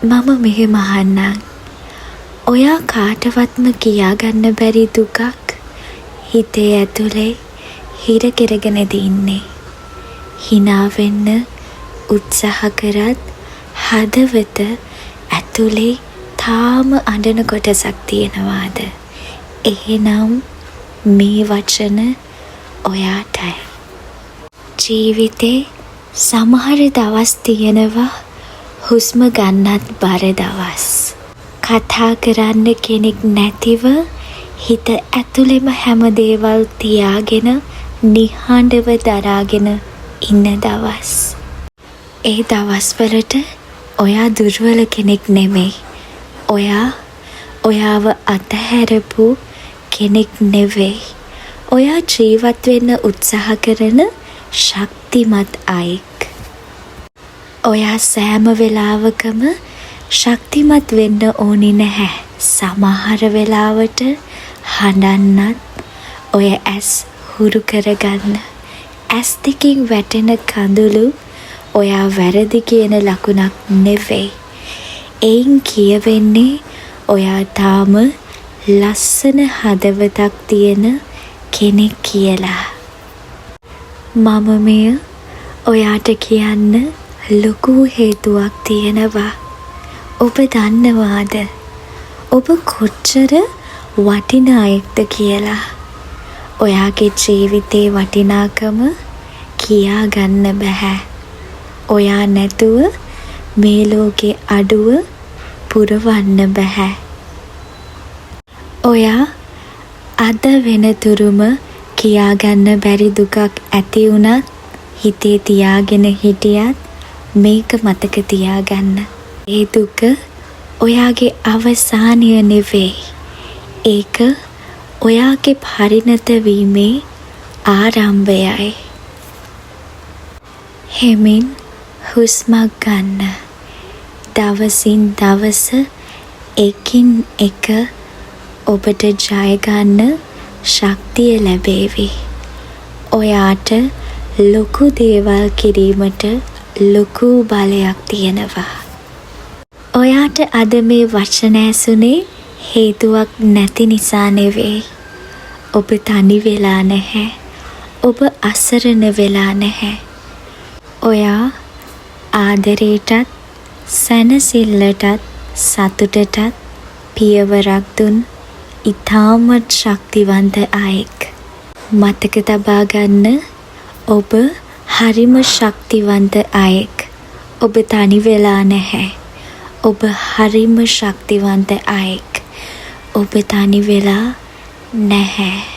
මම මෙහෙම අහන්නම්. ඔයා කාටවත්ම කියාගන්න බැරි දුකක් හිතේ ඇතුලේ හිර කෙරගෙනද ඉන්නේ. hina වෙන්න උත්සාහ කරත් හදවත ඇතුලේ තාම අඬන කොටසක් තියෙනවාද? එහෙනම් මේ වචන ඔයාටයි. ජීවිතේ සමහර දවස් තියෙනවා හුස්ම ගන්නත් බර දවස්. කතා කරන්න කෙනෙක් නැතිව හිත ඇතුළෙම හැම දේවල් තියාගෙන නිහඬව දරාගෙන ඉන්න දවස්. ඒ දවස්වලට ඔයා දුර්වල කෙනෙක් නෙමෙයි. ඔයාව අතහැරපු කෙනෙක් නෙවෙයි. ඔයා ජීවත් වෙන්න උත්සාහ කරන ශක්තිමත් අයෙක්. ඔයා සෑම වෙලාවකම ශක්තිමත් වෙන්න ඕනි නැහැ. සමහර වෙලාවට හඬන්නත් ඔය ඇස් හුරු කරගන්න. ඇස් දෙකින් වැටෙන කඳුළු ඔයා වැරදි කියන ලකුණක් නෙවෙයි. එයින් කියවෙන්නේ ඔයා තාම ලස්සන හදවතක් තියෙන කෙනෙක් කියලා. මම මෙය ඔයාට කියන්න ලොකු හේතුවක් තියෙනවා. ඔබ දන්නවාද ඔබ කොච්චර වටිනා අයෙක්ද කියලා? ඔයාගේ ජීවිතේ වටිනාකම කියා ගන්න බෑ. ඔයා නැතුව මේ ලෝකේ අඩුව පුරවන්න බෑ. ඔයා අද වෙනතුරුම කියා ගන්න බැරි දුකක් ඇති වුණත් හිතේ තියාගෙන හිටියත් මේක මතක තියාගන්න. ඒ දුක ඔයාගේ අවසානය නෙවෙයි. ඒක ඔයාගේ පරිණත වීමේ ආරම්භයයි. හෙමින් හුස්මක් ගන්න. දවසින් දවස එකින් එක ඔබට ජය ගන්න ශක්තිය ලැබේවි. ඔයාට ලොකු දේවල් කිරීමට ලොකු බලයක් තියෙනවා. ඔයාට අද මේ වචන ඇසුනේ හේතුවක් නැති නිසා නෙවෙයි. ඔබ තනි වෙලා නැහැ. ඔබ අසරණ වෙලා නැහැ. ඔයා ආදරයටත් සැනසෙල්ලටත් සතුටටත් පියවරක් දුන් ඉතාමත් ශක්තිවන්ත අයෙක්. මතක තබා ගන්න, ඔබ හරිම ශක්තිවන්ත අයෙක්. ඔබ තනි වෙලා නැහැ. ඔබ හරිම ශක්තිවන්ත අයෙක්. ඔබ තනි වෙලා නැහැ.